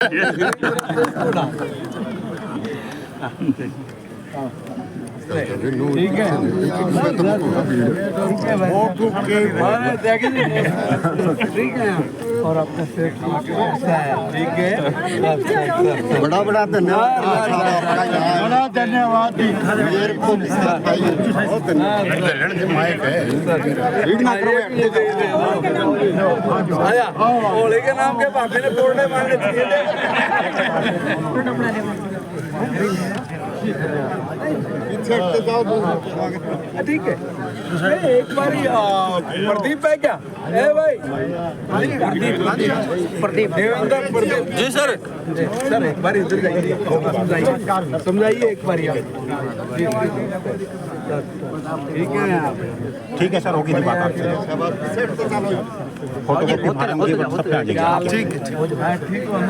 ठीक है ठीक है और अपने सेठ ठीक है बड़ा बड़ा धन्यवाद बड़ा धन्यवाद आया होली के नाम के भाभी ने बोलने मांगे ठीक है एक बार प्रदीप है क्या है भाई प्रदीप देवेंद्र प्रदीप जी सर सर एक बार इधर जाइए समझाइए एक बार ठीक है सर होगी बात आपसे फोटो कॉपी मारेंगे सब पे आ जाएगा ठीक है ठीक हो ना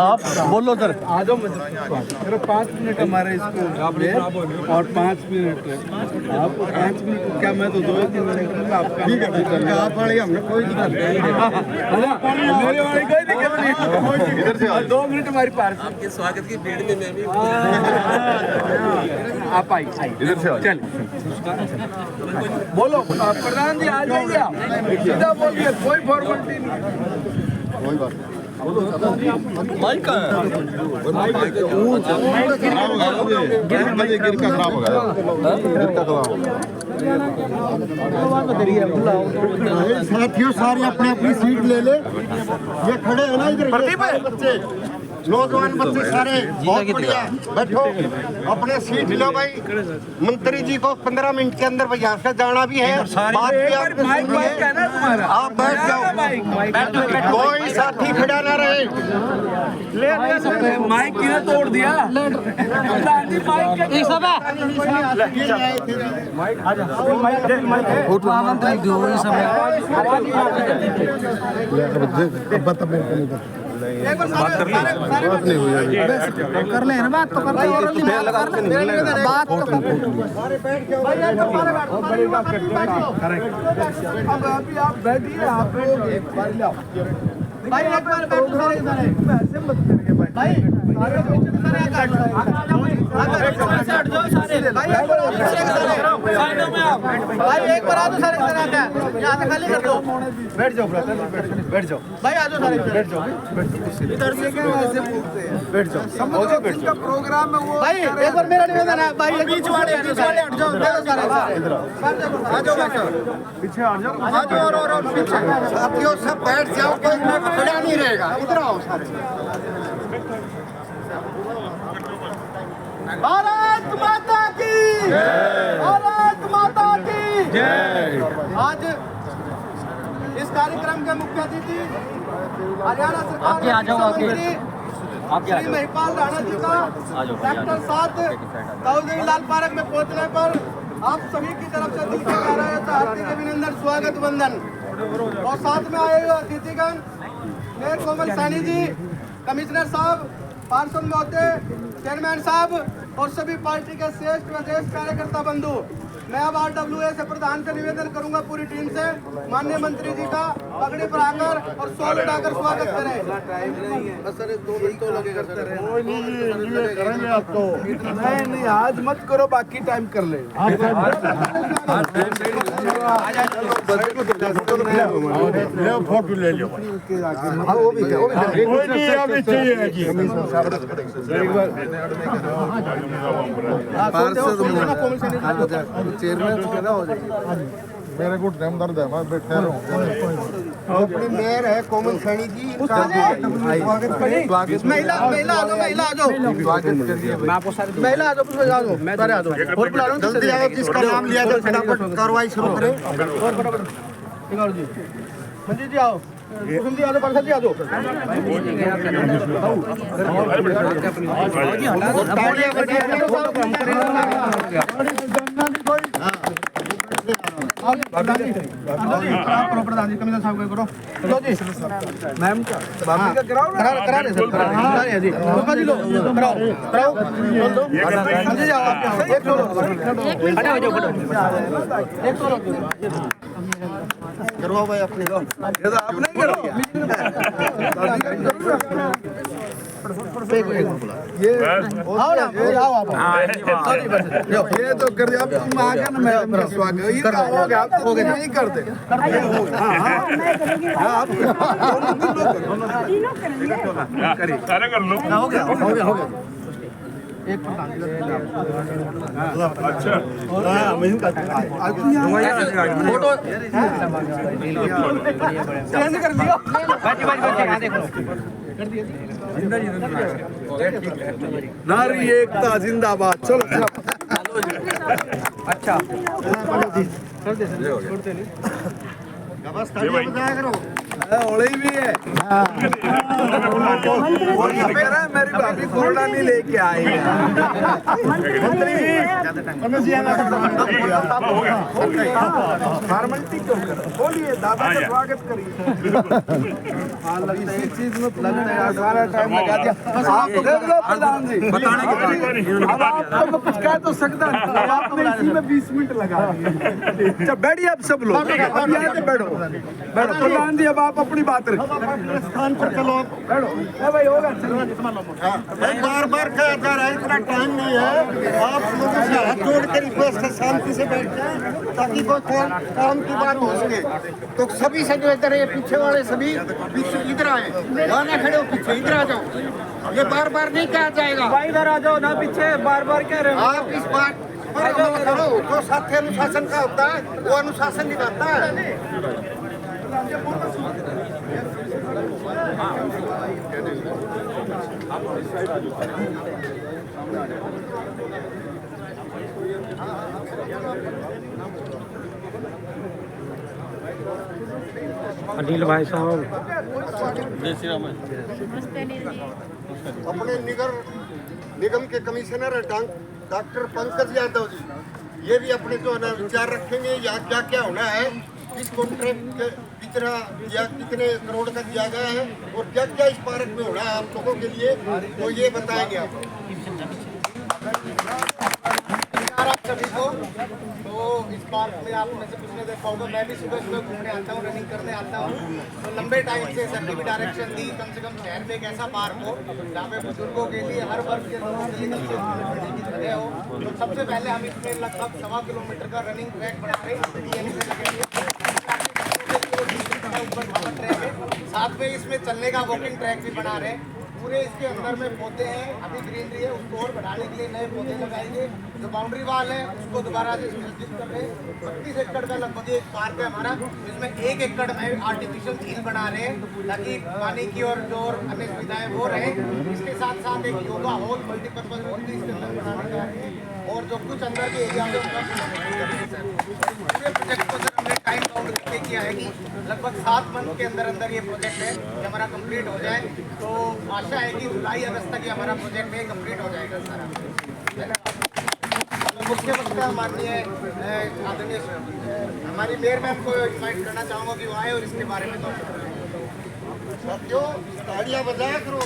आप बोलो सर आ जाओ मेरे 5 मिनट हमारे इसको और 5 मिनट आपको 5 मिनट क्या मैं तो 2-3 मिनट में आपका आप वाली हमने कोई दिक्कत नहीं मेरे वाली कोई दिक्कत नहीं इधर से 2 मिनट हमारी पार्क आपके स्वागत की भीड़ में मैं भी आप आई इधर से चल बोलो प्रधान जी आ जाइए आप सीधा बोलिए कोई फॉर्मेलिटी नहीं कोई बात माइक का गिर का खराब हो गया गिर का खराब साथियों सारे अपनी अपनी सीट ले ले ये खड़े हैं ना इधर बच्चे नौजवान बच्चे सारे बहुत बढ़िया बैठो अपने सीट लो भाई मंत्री जी को 15 मिनट के अंदर यहाँ से जाना भी है बात भी आप बैठ जाओ कोई साथी खड़ा ना रहे माइक किने तोड़ दिया कर ले ना बात तो करते बात तो अभी आप बैठिए आप एक बार लाओ भाई एक बार बैठो सारे ऐसे मत करिए भाई सारे पीछे हट जाओ सारे भाई साइडों में आप भाई एक बार आ जाओ सारे इधर आते हैं यहां से खाली कर दो बैठ जाओ ब्रदर बैठ जाओ भाई आ जाओ सारे बैठ जाओ इधर से क्या ऐसे बोलते हैं बैठ जाओ समझो बैठ जाओ प्रोग्राम में वो भाई एक बार मेरा निवेदन है भाई बीच वाले हट जाओ सारे इधर आ जाओ भाई पीछे हट जाओ आ जाओ और पीछे साथियों सब बैठ जाओ कोई खड़ा नहीं रहेगा इधर आओ सारे भारत माता की भारत माता की आज इस कार्यक्रम के मुख्य अतिथि हरियाणा सरकार के मंत्री श्री महिपाल राणा जी का सेक्टर 7 ताऊदेवी लाल पार्क में पहुंचने पर आप सभी की तरफ से दिल से हार्दिक अभिनंदन स्वागत वंदन और साथ में आए हुए अतिथिगण मेयर कोमल सैनी जी कमिश्नर साहब पार्षद महोदय चेयरमैन साहब और सभी पार्टी के श्रेष्ठ व ज्येष्ठ कार्यकर्ता बंधु मैं अब RWA से प्रधान से निवेदन करूंगा पूरी टीम से माननीय मंत्री जी का पगड़ी पर आकर और शॉल उठाकर स्वागत करें बस सर 2 मिनट तो लगेगा सर करेंगे आपको नहीं आज मत करो बाकी टाइम कर ले फोटो ले लो वो भी चेयरमैन हो जाएगी मेरे को टाइम दर्द है मैं बैठा रहूं अपनी मेयर है कोमल सैनी जी महिला महिला आ जाओ महिला आ जाओ महिला आ जाओ आ जाओ मैं आ जाओ और बुला रहा हूं जल्दी आओ जिसका नाम लिया था फटाफट कार्रवाई शुरू करें और फटाफट जी मंजी जी आओ कुसुम जी आ जाओ प्रसाद जी आ जाओ तालियां बजाइए प्रधान जी प्रधान जी कमिश्नर साहब को करो लो जी मैम बाबी का कराओ करा रहे सर करा रहे जी रुका जी लो कराओ कराओ दो समझे जाओ आप एक दो खड़े हो जाओ एक दो करवाओ भाई अपने को ये तो आप नहीं करो ये आओ ना आओ आप ये तो कर दिया अब तुम आ गए ना मेरा स्वागत ये हो गया हो गया नहीं करते सारे कर लो हो गया हो गया हो गया एक प्रधान अच्छा फोटो चेंज कर दियो नारी एकता जिंदाबाद चलो अच्छा होली भी है मेरी भाभी कोरोना नहीं लेके आई है फॉर्मेलिटी क्यों कर बोलिए दादा का स्वागत करिए इसी चीज में लगता है सारा टाइम लगा दिया बस आप दे दो प्रधान जी बताने के अब आपको कुछ कह तो सकता नहीं आपने इसी में 20 मिनट लगा दिए अच्छा बैठिए आप सब लोग अब यहाँ से बैठो बैठो प्रधान जी अब आप अपनी बात रखिए स्थान पर चलो बैठो भाई होगा बार बार कहा जा रहा है इतना टाइम नहीं है आप लोगों से हाथ जोड़ कर रिक्वेस्ट है शांति से बैठ जाए ताकि कोई काम की बात हो सके तो सभी से जो इधर ये पीछे वाले सभी पीछे इधर आए वहाँ ना खड़े हो पीछे इधर आ जाओ ये बार बार नहीं कहा जाएगा भाई इधर आ जाओ ना पीछे बार बार कह रहे हो आप इस बात पर अमल करो जो साथी अनुशासन का होता है वो अनुशासन निभाता है अनिल भाई साहब अपने निगम के कमिश्नर डॉक्टर पंकज यादव जी ये भी अपने जो है ना विचार रखेंगे या क्या क्या होना है इस कॉन्ट्रैक्ट कितना या कितने करोड़ का दिया गया है और क्या क्या इस पार्क में होना है आप लोगों के लिए तो ये बताएंगे आप सभी को तो इस पार्क में आप में से कुछ ने देखा होगा मैं भी सुबह सुबह घूमने आता हूँ रनिंग करने आता हूँ तो लंबे टाइम से सबकी भी डायरेक्शन दी कम से कम शहर में एक ऐसा पार्क हो जहाँ पे बुजुर्गों के लिए हर वर्ग के लोगों के लिए कम से कम की जगह हो तो सबसे पहले हम इसमें लगभग 1.25 किलोमीटर का रनिंग ट्रैक बना रहे हैं साथ में इसमें चलने का वॉकिंग ट्रैक भी बना रहे हैं पूरे इसके अंदर में पौधे हैं अभी ग्रीनरी है उसको और बढ़ाने के लिए नए पौधे लगाएंगे जो बाउंड्री वाल है उसको दोबारा से सुनिश्चित कर रहे हैं 32 एकड़ का लगभग एक पार्क है हमारा जिसमें 1 एकड़ में आर्टिफिशियल झील बना रहे हैं ताकि पानी की और जो अन्य सुविधाएं वो रहे इसके साथ साथ एक योगा हॉल मल्टीपर्पज हॉल भी इसके अंदर बनाने जा रहे हैं और जो कुछ अंदर के एरिया में उनका पूरे प्रोजेक्ट को हमने टाइम बाउंड करके किया है कि लगभग 7 मंथ के अंदर अंदर ये प्रोजेक्ट है कि हमारा कंप्लीट हो जाए तो आशा है कि जुलाई अगस्त तक ये हमारा प्रोजेक्ट है कंप्लीट हो जाएगा सारा मुख्य वक्ता माननीय आदरणीय हमारी मेयर मैम को इन्वाइट करना चाहूँगा कि वो आए और इसके बारे में साथियों तालियां बजाया करो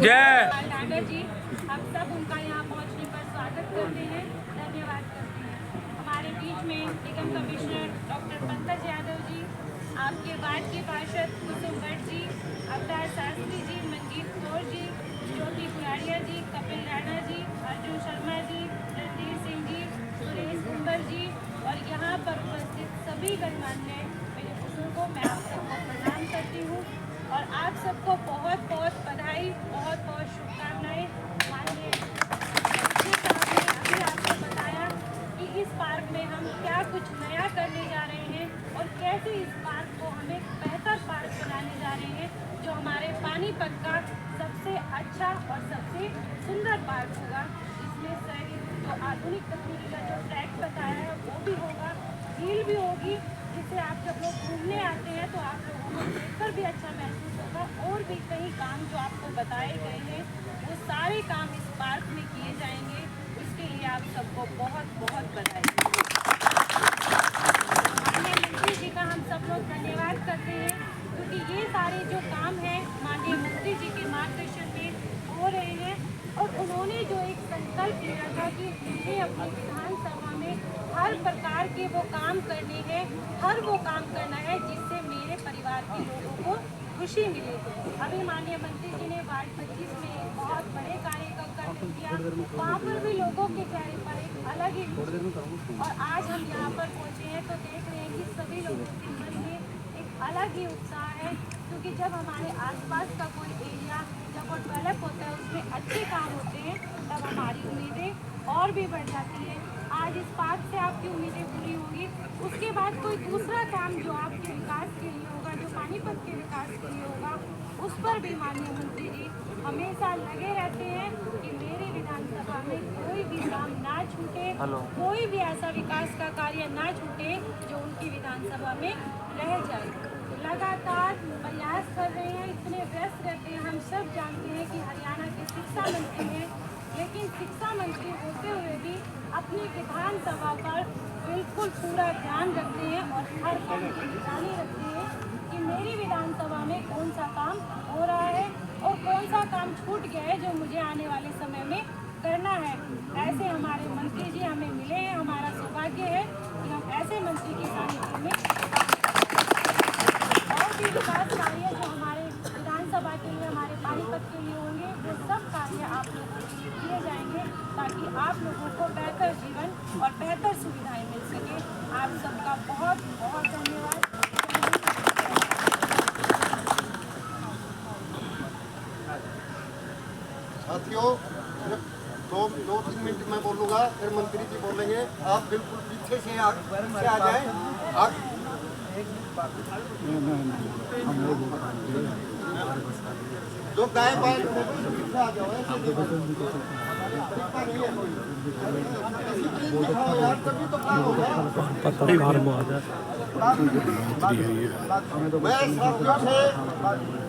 जय जी हम सब उनका यहाँ पहुँचने पर स्वागत करते हैं धन्यवाद करते हैं हमारे बीच में निगम कमिश्नर डॉक्टर पंकज यादव जी आपके वार्ड के पार्षद कुसुम भट्ट जी अवतार शास्त्री जी मंजीत कौर जी ज्योति गुलाड़िया जी कपिल राणा जी अर्जुन शर्मा जी रणधीर सिंह जी सुरेश कुंबर जी और यहाँ पर उपस्थित सभी गणमान्य मेरे बुजुर्गों को मैं आप सबको प्रणाम करती हूँ और आप सबको बहुत बहुत बधाई बहुत बहुत शुभकामनाएं माननीय अभी आपको बताया कि इस पार्क में हम क्या कुछ नया करने जा रहे हैं और कैसे इस पार्क को हम एक बेहतर पार्क बनाने जा रहे हैं जो हमारे पानीपत का सबसे अच्छा और सबसे सुंदर पार्क होगा। इसमें शहरी जो आधुनिक तकनीकी का जो ट्रैक बताया है वो भी होगा, झील भी होगी जिससे आप जब लोग घूमने आते हैं तो आप लोगों को देखकर भी अच्छा महसूस होगा और भी कई काम जो आपको बताए गए हैं वो सारे काम इस पार्क में किए जाएंगे। उसके लिए मुझे अपनी विधानसभा में हर प्रकार के वो काम करने हैं, हर वो काम करना है जिससे मेरे परिवार के लोगों को खुशी मिले। अभी माननीय मंत्री जी ने वार्ड 25 में बहुत बड़े कार्य का कर किया, वहाँ पर भी लोगों के चेहरे पर एक अलग ही और आज हम यहाँ पर पहुँचे हैं तो देख रहे हैं कि सभी लोगों के मन में एक अलग ही उत्साह है, क्योंकि जब हमारे आसपास का कोई एरिया जब वो डेवलप होता है, उसमें अच्छे काम होते हैं, तब हमारी उम्मीदें और भी बढ़ जाती है। आज इस बात से आपकी उम्मीदें पूरी होगी, उसके बाद कोई दूसरा काम जो आपके विकास के लिए होगा, जो पानीपत के विकास के लिए होगा, उस पर भी माननीय मंत्री जी हमेशा लगे रहते हैं कि मेरी विधानसभा में कोई भी काम ना छूटे, कोई भी ऐसा विकास का कार्य ना छूटे जो उनकी विधानसभा में रह जाए। लगातार प्रयास कर रहे हैं, इतने व्यस्त रहते हैं। हम सब जानते हैं कि हरियाणा के शिक्षा मंत्री हैं, लेकिन शिक्षा मंत्री होते हुए भी अपनी विधानसभा पर बिल्कुल पूरा ध्यान रखते हैं और हर काम की निगरानी रखते हैं कि मेरी विधानसभा में कौन सा काम हो रहा है और कौन सा काम छूट गया है जो मुझे आने वाले समय में करना है। ऐसे हमारे मंत्री जी हमें मिले हैं, हमारा सौभाग्य है कि हम ऐसे मंत्री के सानिध्य में और भी विकास कार्य जो हमारे विधानसभा के लिए, हमारे पानीपत के लिए होंगे, वो सब कार्य आप लोगों को किए जाएंगे ताकि आप लोगों को बेहतर जीवन और बेहतर सुविधाएं मिल सके। आप सबका बहुत बहुत धन्यवाद। साथियों, सिर्फ 2-3 मिनट मैं बोलूँगा, फिर मंत्री जी बोलेंगे। आप बिल्कुल पीछे से आ जाएं। जो गाय बैल पीछे आ जाओ, ऐसे दिखाओ यार, तभी तो काम होगा। मैं साथियों से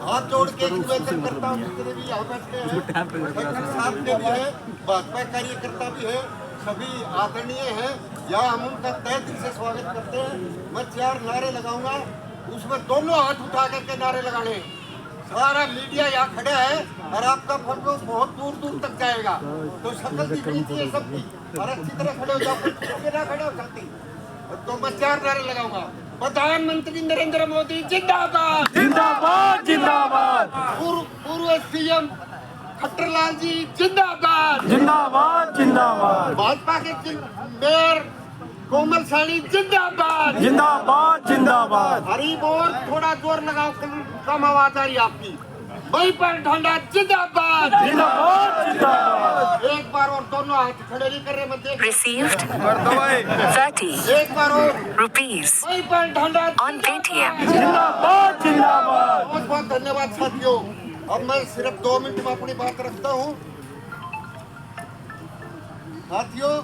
हाथ जोड़ के निवेदन करता हूँ, जितने भी यहाँ बैठे हैं, सेक्टर साहब ने भी है, भाजपा कार्यकर्ता भी है, सभी आदरणीय हैं, यहाँ हम उनका तहे दिल से स्वागत करते हैं। मैं 4 नारे लगाऊंगा, उसमें दोनों हाथ उठा करके नारे लगाने। सारा मीडिया यहाँ खड़ा है और आपका फोटो बहुत दूर दूर तक जाएगा, तो शक्ल दिख रही थी सबकी, और अच्छी तरह खड़े हो जाओ, ना खड़े हो सकती। तो मैं 4 नारे लगाऊंगा। प्रधानमंत्री नरेंद्र मोदी जिंदाबाद, जिंदाबाद जिंदाबाद, पूर्व सीएम खट्टरलाल जी जिंदाबाद, जिंदाबाद जिंदाबाद, भाजपा के मेयर कोमल सानी जिंदाबाद, जिंदाबाद जिंदाबाद, हरी बोल, थोड़ा जोर लगाओ, कम आवाज आ रही आपकी। वहीं पर ढांडा जिंदाबाद, जिंदाबाद जिंदाबाद, एक बार और दोनों हाथ खड़े नहीं कर रहे, मैं देख Received 30 एक बार और rupees वहीं पर ढांडा on Paytm. जिंदाबाद जिंदाबाद। बहुत बहुत धन्यवाद साथियों। अब मैं सिर्फ 2 मिनट में अपनी बात रखता हूँ। साथियों,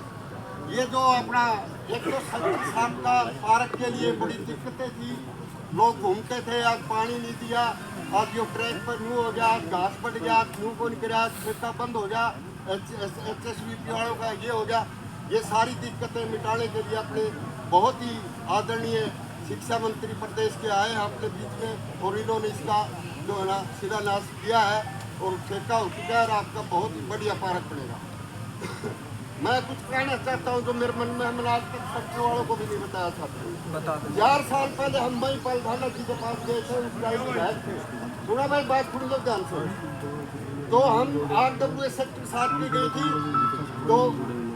ये जो अपना 137 का पार्क के लिए बड़ी दिक्कतें थी, लोग घूमते थे, आज पानी नहीं दिया, आज जो ट्रैक पर न्यू हो गया, आज घास बढ़ गया, न्यू को नहीं गया, खेता बंद हो गया, HSVP वालों का ये हो गया। ये सारी दिक्कतें मिटाने के लिए अपने बहुत ही आदरणीय शिक्षा मंत्री प्रदेश के आए अपने बीच में, और इन्होंने इसका जो है ना शिलान्यास किया है और ठेका हो चुका है, और आपका बहुत ही बढ़िया पार्क बनेगा। मैं कुछ कहना चाहता हूँ जो मेरे मन में, हमने आज तक सेक्टर वालों को भी नहीं बताया था। 4 साल पहले हम महिपाल ढांडा जी के पास गए थे, उस टाइम विधायक थे। सुना भाई, बात सुन लो ध्यान से। तो हम RWA सेक्टर 7 की गई थी, तो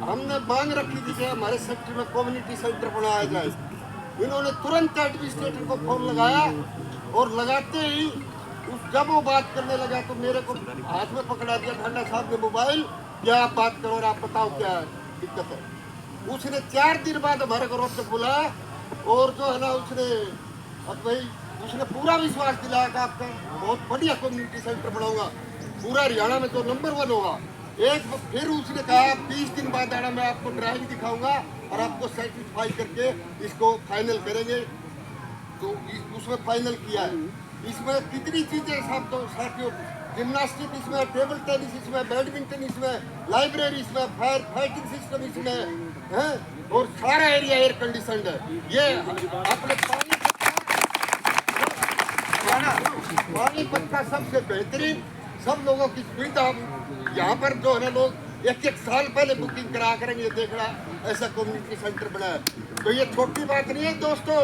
हमने मांग रखी थी कि हमारे सेक्टर में कम्युनिटी सेंटर बनाया जाए। इन्होंने तुरंत एडमिनिस्ट्रेटर को फोन लगाया, और लगाते ही जब वो बात करने लगा तो मेरे को हाथ में पकड़ा दिया ढांडा साहब ने मोबाइल, क्या आप बात करो और आप बताओ क्या दिक्कत है। उसने 4 दिन बाद हमारे को रोक के बुलाया, और जो है ना उसने पूरा विश्वास दिलाया कि आपका बहुत बढ़िया कम्युनिटी सेंटर बनाऊंगा, पूरा हरियाणा में तो नंबर 1 होगा। फिर उसने कहा 20 दिन बाद आना, मैं आपको ड्राइंग दिखाऊंगा और आपको सर्टिफाई करके इसको फाइनल करेंगे। तो उसमें फाइनल किया है। इसमें कितनी चीजें सब तो साथियों, जिम्नास्टिक इसमें, टेबल टेनिस इसमें, बैडमिंटन इसमें, लाइब्रेरी इसमें, फायर फाइटिंग सिस्टम इसमें है, और सारा एरिया एयर कंडीशनड है। ये अपने पानीपत का सबसे बेहतरीन, सब लोगों की सुविधा यहाँ पर जो है ना, लोग एक साल पहले बुकिंग करा करेंगे, ये देखना ऐसा कम्युनिटी सेंटर बना है। तो ये छोटी बात नहीं है दोस्तों,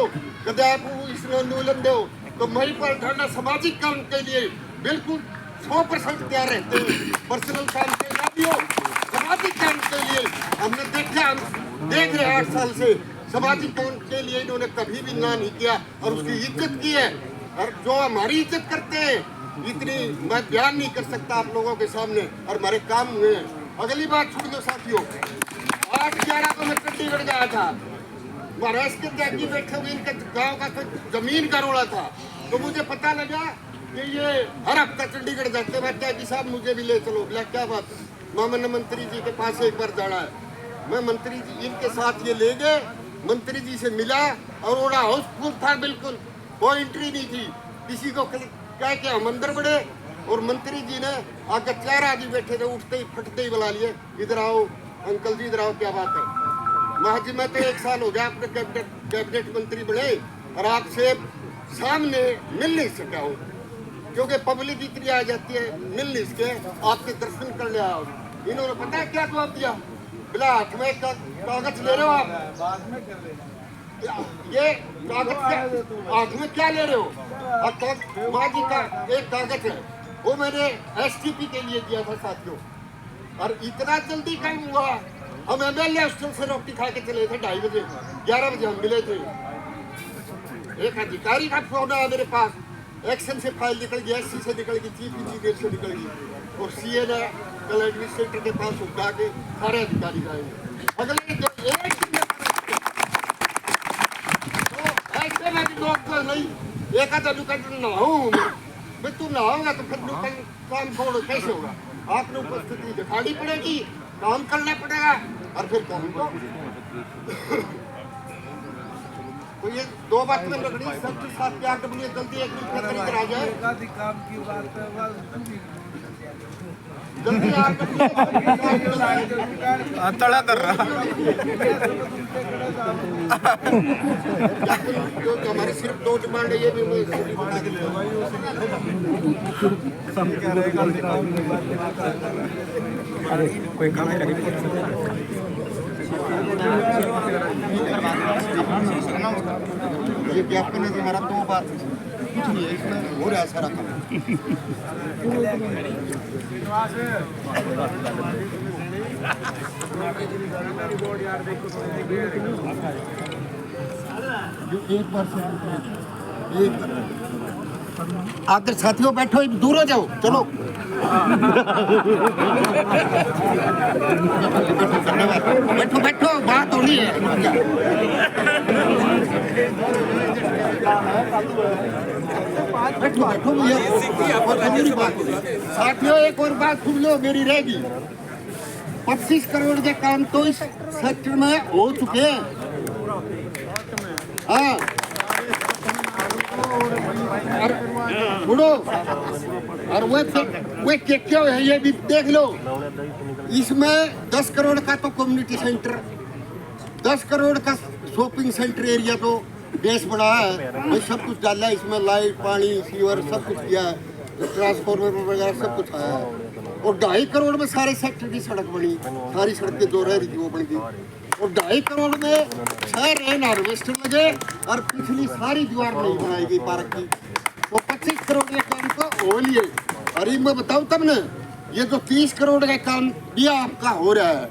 कदे आप इसमें आंदोलन दो तो महिपाल ढांडा सामाजिक काम के लिए बिल्कुल 100% तैयार रहते हैं। पर्सनल काम के ना भी हो, सामाजिक काम के लिए हमने देखा, हम देख रहे 8 साल से सामाजिक काम के लिए इन्होंने कभी भी ना नहीं किया और उसकी इज्जत की है। और जो हमारी इज्जत करते हैं इतनी मैं बयान नहीं कर सकता आप लोगों के सामने, और हमारे काम हुए हैं। अगली बात सुन लो साथियों, 8/11 को मैं चंडीगढ़ गया था, महाराष्ट्र के त्यागी बैठे हुए इनके गांव का जमीन का रोड़ा था, तो मुझे पता लगा कि ये हर हफ्ता चंडीगढ़ जाते हैं। त्यागी साहब मुझे भी ले चलो, बोला क्या बात, मामन मंत्री जी के पास एक बार जाना है। मैं मंत्री जी इनके साथ ये ले गए, मंत्री जी से मिला और रोड़ा हाउसफुल था, बिल्कुल कोई एंट्री नहीं थी। किसी को कह के हम अंदर बढ़े और मंत्री जी ने आगे 4 आदमी बैठे थे, उठते ही फटते ही बुला लिए, इधर आओ अंकल जी, इधर आओ, क्या बात है। महाजी मैं तो 1 साल हो गया अपने कैबिनेट मंत्री बने और आपसे सामने मिल नहीं सका हूँ, क्योंकि पब्लिक इतनी आ जाती है, मिल नहीं सके, आपके दर्शन कर लिया। इन्होंने पता है क्या जवाब दिया, बोला हाथ में कागज ले रहे हो आप, ये कागज हाथ में क्या ले रहे हो। और माँ जी का एक कागज है, वो मैंने STP के लिए दिया था साथियों, और इतना जल्दी काम हुआ, हम MLA हॉस्टल से रोटी खा के चले थे 2:30 बजे, 11 बजे हम मिले थे। एक अधिकारी का फोन आया मेरे पास, एक्शन से फाइल निकल गई, SC से निकल गई, चीफ इंजीनियर से निकल गई, और CA ने कल एडमिनिस्ट्रेटर के पास उठा के सारे अधिकारी आए। अगले जो एक ऐसे में लोग तो नहीं, एक आधा दुकान नहाऊं मैं, तू नहाऊंगा तो फिर दुकान काम छोड़ कैसे होगा। आपने उपस्थिति दिखानी पड़ेगी, काम करना पड़ेगा, और फिर काम को तो ये 2 बात में लग रही, सबके साथ प्यार के लिए जल्दी एक मिनट में तरीके आ जाए, काम की बात जल्दी तड़ा कर रहा जो हमारी सिर्फ 2 डिमांड है, ये भी बता देते अरे कोई काम करेंगे ये ज्ञापन है कि हमारा 2 बात कुछ नहीं है, इसमें हो रहा है सारा काम। आदर साथियों बैठो, दूर हो जाओ, चलो बैठो बैठो, बात होनी है। बैठो बैठो भैया, साथियों एक और बात सुन लो, मेरी रहेगी। 25 करोड़ के काम तो इस सेक्टर में हो चुके हैं। हाँ, और वो क्या है ये भी देख लो। इसमें 10 करोड़ का तो कम्युनिटी सेंटर, 10 करोड़ का शॉपिंग सेंटर एरिया तो बेस बड़ा है भाई, सब कुछ डाला है इसमें, लाइट पानी सीवर सब कुछ किया है, ट्रांसफार्मर वगैरह सब कुछ आया है। और 2.5 करोड़ में सारे सेक्टर की सड़क बनी, सारी सड़कें जो रह रही थी वो बन गई। और 2.5 करोड़ में 6 रेन हार्वेस्टर लगे और पिछली सारी दीवार नहीं बनाई गई पार्क की। तो 25 करोड़ के काम को हो लिए। अरे मैं बताऊँ तब न, ये जो 30 करोड़ का काम भी आपका हो रहा है,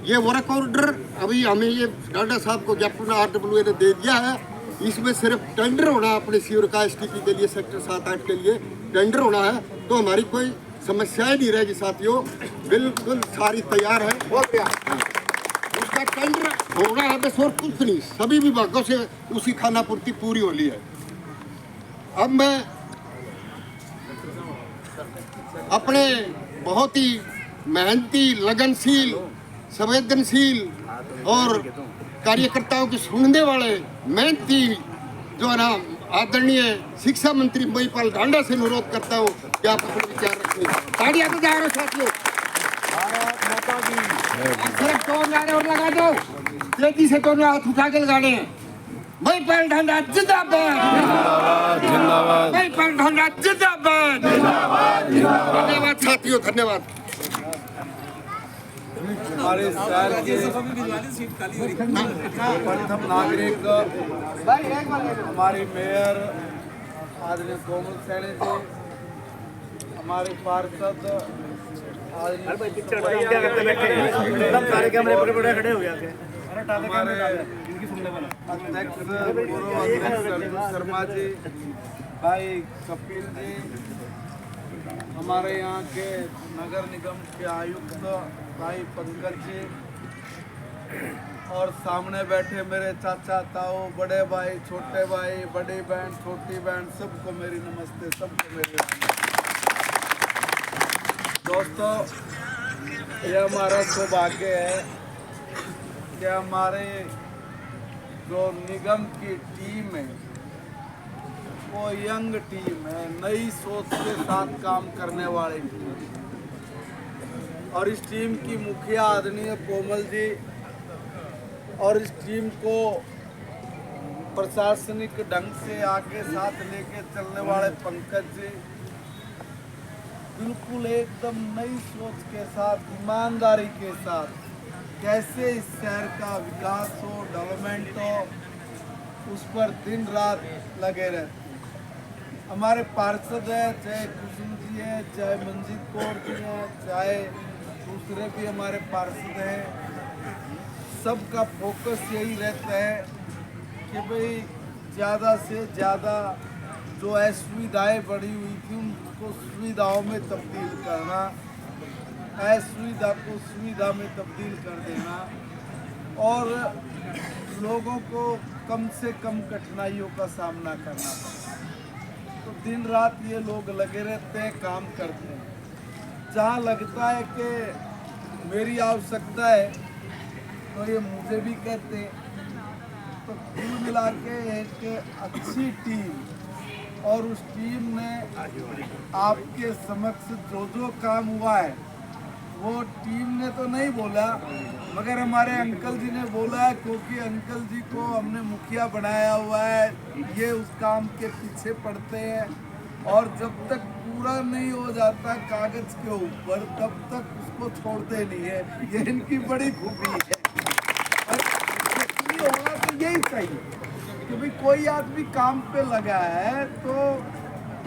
ये वर्क ऑर्डर अभी हमें ये डांडा साहब को ज्ञापन RWA ने दे दिया है। इसमें सिर्फ टेंडर होना अपने सीवर का, STP के लिए सेक्टर 7-8 के लिए टेंडर होना है, तो हमारी कोई समस्याएं नहीं रहेगी साथियों, बिल्कुल सारी तैयार है, हो गया उसका टेंडर होना है बस, और कुछ नहीं। सभी विभागों से उसी खानापूर्ति पूरी हो ली है। अब मैं अपने बहुत ही मेहनती, लगनशील, संवेदनशील और कार्यकर्ताओं की सुनने वाले मेहनती जो है ना आदरणीय शिक्षा मंत्री महिपाल ढांडा से अनुरोध करता हूँ कि आप अपने विचार रखें। ताड़ियां बजा रहे साथियों, सिर्फ 2 नारे और लगा दो, तेजी से दोनों हाथ उठा के लगाने हैं। महिपाल ढांडा जिंदाबाद, महिपाल ढांडा जिंदाबाद। धन्यवाद साथियों, धन्यवाद। हमारे शहर के प्रथम नागरिक हमारी मेयर आदरणीय कोमल सैनी जी, हमारे पार्षद हमारे अध्यक्ष पूर्व अध्यक्ष अर्जुन शर्मा जी, भाई कपिल जी, हमारे यहाँ के नगर निगम के आयुक्त भाई पंकज जी, और सामने बैठे मेरे चाचा ताऊ, बड़े भाई, छोटे भाई, बड़ी बहन, छोटी बहन, सबको मेरी नमस्ते, सबको मेरी दोस्तों, यह हमारा सौभाग्य है कि हमारे जो निगम की टीम है वो यंग टीम है, नई सोच के साथ काम करने वाली टीम, और इस टीम की मुखिया आदरणीय कोमल जी, और इस टीम को प्रशासनिक ढंग से आगे साथ लेके चलने वाले पंकज जी, बिल्कुल एकदम नई सोच के साथ, ईमानदारी के साथ कैसे इस शहर का विकास हो, डेवलपमेंट हो, उस पर दिन रात लगे रहते। हमारे पार्षद है, चाहे कुसुम जी है, चाहे मंजीत कौर जी हैं, चाहे दूसरे भी हमारे पार्षद हैं, सबका फोकस यही रहता है कि भाई ज़्यादा से ज़्यादा जो असुविधाएँ बढ़ी हुई थी उनको सुविधाओं में तब्दील करना, असुविधा को सुविधा में तब्दील कर देना, और लोगों को कम से कम कठिनाइयों का सामना करना पड़ता। तो दिन रात ये लोग लगे रहते हैं, काम करते हैं। जहाँ लगता है कि मेरी आवश्यकता है तो ये मुझे भी कहते हैं। तो कुल मिला के एक अच्छी टीम, और उस टीम ने आपके समक्ष जो जो काम हुआ है वो टीम ने तो नहीं बोला, मगर हमारे अंकल जी ने बोला है, क्योंकि अंकल जी को हमने मुखिया बनाया हुआ है। ये उस काम के पीछे पड़ते हैं, और जब तक पूरा नहीं हो जाता कागज के ऊपर तब तक उसको छोड़ते नहीं है। ये इनकी बड़ी खूबी है। और होना तो यही चाहिए कि भाई कोई आदमी काम पे लगा है तो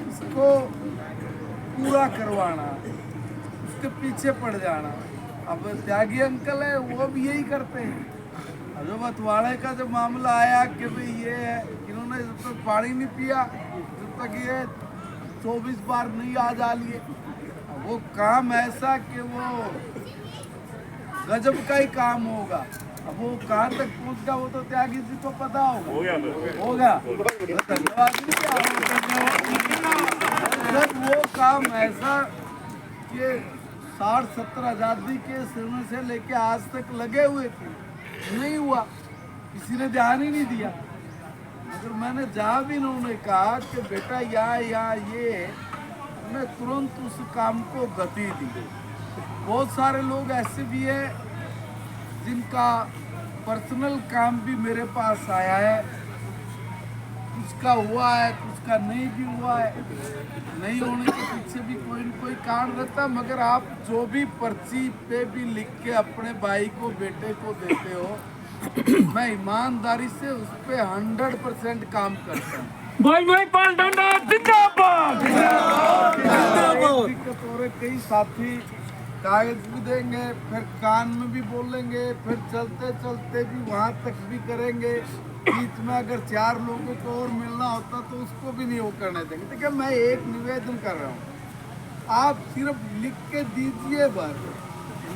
उसको पूरा करवाना, उसके पीछे पड़ जाना। अब त्यागी अंकल है वो भी यही करते हैं। अब जो बतवाड़े का जो मामला आया कि भाई ये है, इन्होंने जब तक पानी नहीं पिया, जब तक ये 24 बार नहीं आ जा लिए, वो काम ऐसा कि वो गजब का ही काम होगा। अब वो कहाँ तक पहुँचगा वो तो त्यागी जी को पता होगा। धन्यवाद। वो काम ऐसा कि 60-70 आज़ादी के समय से लेके आज तक लगे हुए थे, नहीं हुआ, किसी ने ध्यान ही नहीं दिया। मगर मैंने जहाँ भी इन्होंने कहा कि बेटा यहाँ ये, मैं तुरंत उस काम को गति दी। बहुत सारे लोग ऐसे भी हैं जिनका पर्सनल काम भी मेरे पास आया है, कुछ का हुआ है, कुछ का नहीं भी हुआ है। नहीं होने के पीछे भी कोई न कोई कारण रहता, मगर आप जो भी पर्ची पे भी लिख के अपने भाई को, बेटे को देते हो, मैं ईमानदारी से उस पे 100% काम करता हूँ। दिक्कत हो रही, कई साथी कागज भी देंगे, फिर कान में भी बोलेंगे, फिर चलते चलते भी वहाँ तक भी करेंगे। बीच में अगर 4 लोगों को और मिलना होता तो उसको भी नहीं वो करने देंगे। देखिए मैं एक निवेदन कर रहा हूँ, आप सिर्फ लिख के दीजिए बस।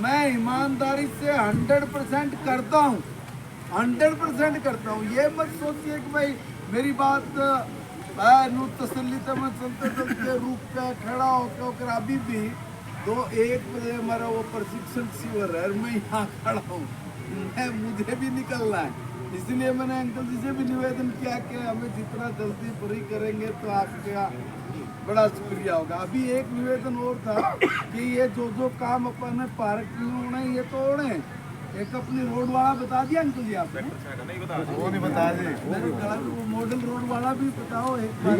मैं ईमानदारी से 100% करता हूँ, 100% करता हूँ। ये मत सोचिए कि भाई मेरी बात तसल्ली से मैं चलते चलते रुक के खड़ा होकर अभी भी 2-1 बजे हमारा वो प्रशिक्षण शिविर है, मैं यहाँ खड़ा हूँ, मुझे भी निकलना है। इसलिए मैंने अंकल जी से भी निवेदन किया कि हमें जितना जल्दी फ्री करेंगे तो आपका बड़ा शुक्रिया होगा। अभी एक निवेदन और था कि ये जो काम अपन ने पार्क में होना है ये तो होने, एक अपनी रोड वाला बता दिया अंकल जी आपने? वो नहीं बताया जी। मेरे गलत वो मॉडल रोड वाला भी बताओ एक बार।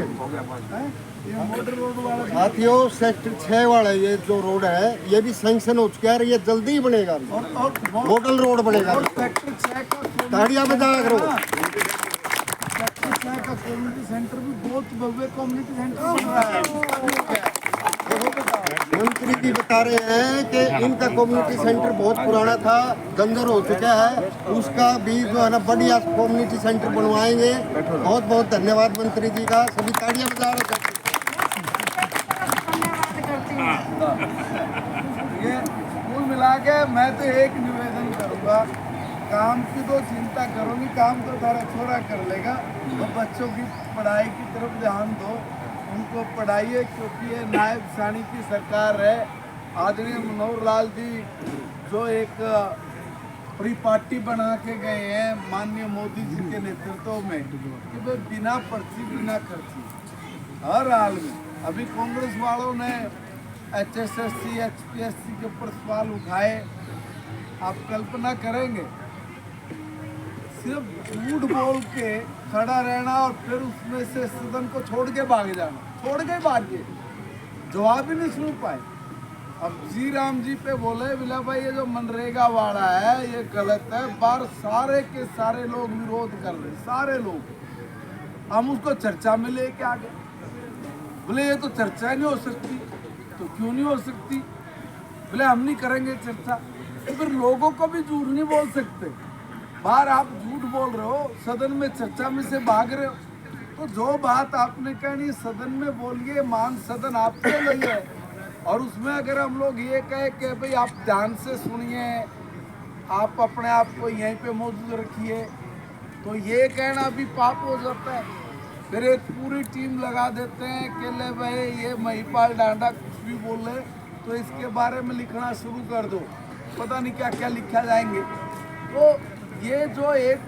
हैं? ये मॉडल रोड वाला भी- साथियों सेक्टर 6 वाला ये जो रोड है ये भी सैंक्शन हो चुका है, ये जल्दी ही बनेगा। और मॉडल रोड बनेगा। और सेक्टर 6 का ताड़ियां बजाया करो। सेक्टर 6 का कम्युनिटी सेंटर भी बहुत भव्य कम्युनिटी सेंटर बन रहा है। मंत्री जी बता रहे हैं कि इनका कम्युनिटी सेंटर बहुत पुराना था, जंजर हो चुका है, उसका भी जो है ना बढ़िया कम्युनिटी सेंटर बनवाएंगे। बहुत बहुत धन्यवाद मंत्री जी का। सभी ताड़ियां बजा रहे हैं। ये कुल मिला के मैं तो एक निवेदन करूंगा, काम की तो चिंता करो नहीं, काम तो सारा छोरा कर लेगा। तो बच्चों की पढ़ाई की तरफ ध्यान दो, उनको पढ़ाइए, क्योंकि ये नायब सानी की सरकार है। आदरणीय मनोहर लाल जी जो एक परिपाटी बना के गए हैं माननीय मोदी जी के नेतृत्व में कि भाई बिना पर्ची बिना खर्ची हर हाल में। अभी कांग्रेस वालों ने HSSC HPSC के ऊपर सवाल उठाए, आप कल्पना करेंगे सिर्फ झूठ बोल के खड़ा रहना और फिर उसमें से सदन को छोड़ के भाग जाना, छोड़ के भाग के जवाब ही नहीं सुन पाए। अब जी राम जी पे बोले बिला भाई ये जो मनरेगा वाला है ये गलत है, बाहर सारे के सारे लोग विरोध कर रहे, सारे लोग। हम उसको चर्चा में लेके आ गए, बोले ये तो चर्चा नहीं हो सकती, तो क्यों नहीं हो सकती? बोले हम नहीं करेंगे चर्चा। तो फिर लोगों को भी झूठ नहीं बोल सकते, बाहर आप झूठ बोल रहे हो, सदन में चर्चा में से भाग रहे हो। तो जो बात आपने कहनी सदन में बोलिए, मान सदन आपके लिए है। और उसमें अगर हम लोग ये कहे कि भाई आप ध्यान से सुनिए, आप अपने आप को यहीं पे मौजूद रखिए, तो ये कहना भी पाप हो जाता है। फिर एक पूरी टीम लगा देते हैं कि ले भाई ये महिपाल डांडा कुछ भी बोले तो इसके बारे में लिखना शुरू कर दो, पता नहीं क्या क्या लिखा जाएंगे। तो ये जो एक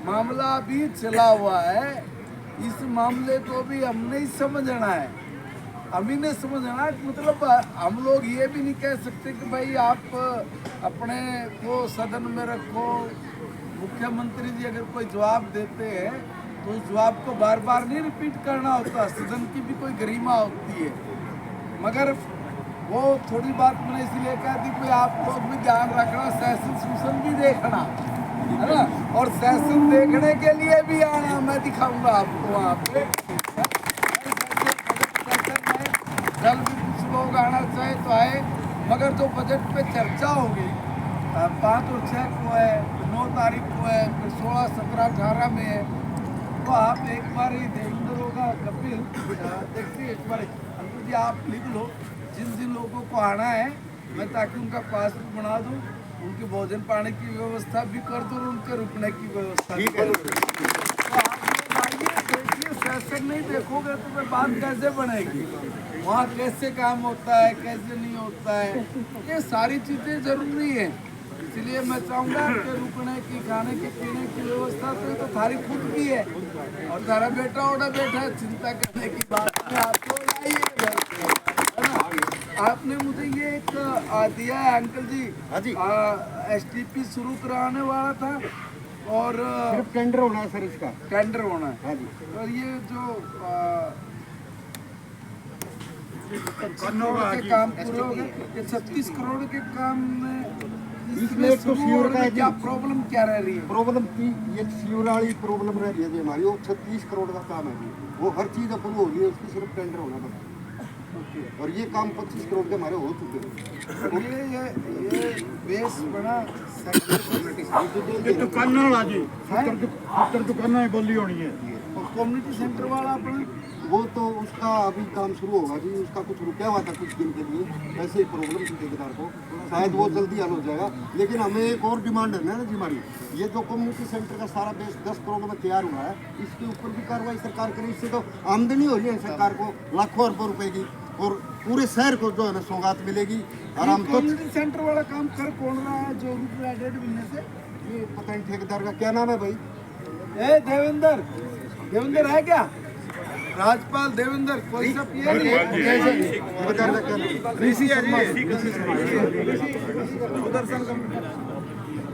मामला भी चला हुआ है, इस मामले को भी हमने ही समझना है, हम ही ने समझना है। मतलब हम लोग ये भी नहीं कह सकते कि भाई आप अपने को सदन में रखो। मुख्यमंत्री जी अगर कोई जवाब देते हैं तो उस जवाब को बार बार नहीं रिपीट करना होता, सदन की भी कोई गरिमा होती है। मगर वो थोड़ी बात मैंने इसलिए कहा थी कि आप लोग भी ध्यान रखना, सेशन सूशन भी देखना है ना, और सेशन देखने के लिए भी आना, मैं दिखाऊंगा आपको वहाँ पे। कल भी कुछ लोग आना चाहे तो आए, मगर जो बजट पे चर्चा होगी 5 और 6 को है, 9 तारीख को है, फिर 16, 17, 18 में है, तो आप एक बार ही देवेंद्र होगा कपिल देखिए, एक बार अंकुर जी आप लिख लो जिन जिन लोगों को आना है, मैं ताकि उनका पासबुक बना दूँ, उनके भोजन पानी की व्यवस्था भी कर दूँ, उनके रुकने की व्यवस्था भी कर दूँ। तो आप लोग आइए, देखिए, सेशन नहीं देखोगे तो फिर बात कैसे बनेगी, वहाँ कैसे काम होता है कैसे नहीं होता है, ये सारी चीज़ें ज़रूरी है। इसलिए मैं चाहूँगा कि रुकने की, खाने की, पीने की व्यवस्था तो थारी खुद की है, और तारा बेटा ओडा बैठा है, चिंता करने की बात है। आप लोग आइए, आपने मुझे ये एक दिया है अंकल जी, हाँ जी, STP शुरू कराने वाला था और सिर्फ टेंडर होना है सर, इसका टेंडर होना है। हाँ जी। और ये जो करोड़ के काम पूरे हो गए, ये 36 करोड़ के काम में इसमें एक तो सीवर का क्या प्रॉब्लम क्या रह रही है? प्रॉब्लम की ये सीवर वाली प्रॉब्लम रह रही है जी हमारी, वो 36 करोड़ का काम है जी, वो हर चीज़ अप्रूव हो रही है, उसकी सिर्फ टेंडर होना बस। और ये काम 25 करोड़ के हमारे हो चुके हैं। ये बेस बना दुकाना जी, 70 दुकाना बोली होनी है। कम्युनिटी सेंटर वाला अपना वो तो उसका अभी काम शुरू होगा जी, उसका कुछ रुका हुआ था कुछ दिन के लिए, ऐसे ही प्रॉब्लम थी ठेकेदार को, शायद वो जल्दी हल हो जाएगा। लेकिन हमें एक और डिमांड है ना जी हमारी, ये जो कम्युनिटी सेंटर का सारा बेस 10 करोड़ में तैयार हुआ है, इसके ऊपर भी कार्रवाई सरकार करे। इससे तो आमदनी हो रही है सरकार को लाखों अरबों रुपए की, और पूरे शहर को जो है ना सौगात मिलेगी। और हम तो कम्युनिटी सेंटर वाला काम कर कौन रहा है जो रूट एडेड मिलने से? ये पता नहीं ठेकेदार का क्या नाम है भाई, ए देवेंद्र है क्या? राजपाल देवेंद्र, कोई सब ये नहीं ठेकेदार का क्या नाम? ऋषि शर्मा, उधर सर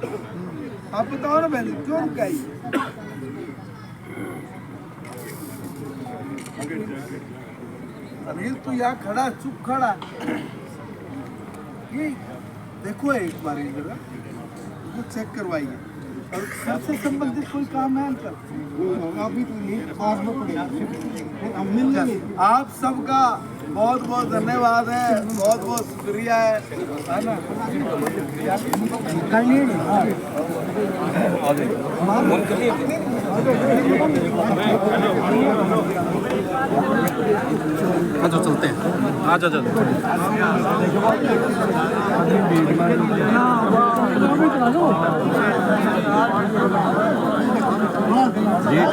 आप बताओ ना बहन क्यों रुकाई? अनिल तू यहाँ खड़ा चुप खड़ा ये देखो एक बार इधर वो चेक करवाइए और सबसे संबंधित कोई काम है इनका अभी तो ये पास में पड़ेगा हम मिल लेंगे। आप सबका बहुत बहुत धन्यवाद है, बहुत बहुत शुक्रिया है ना। तो चलते हैं। आ जाओ ये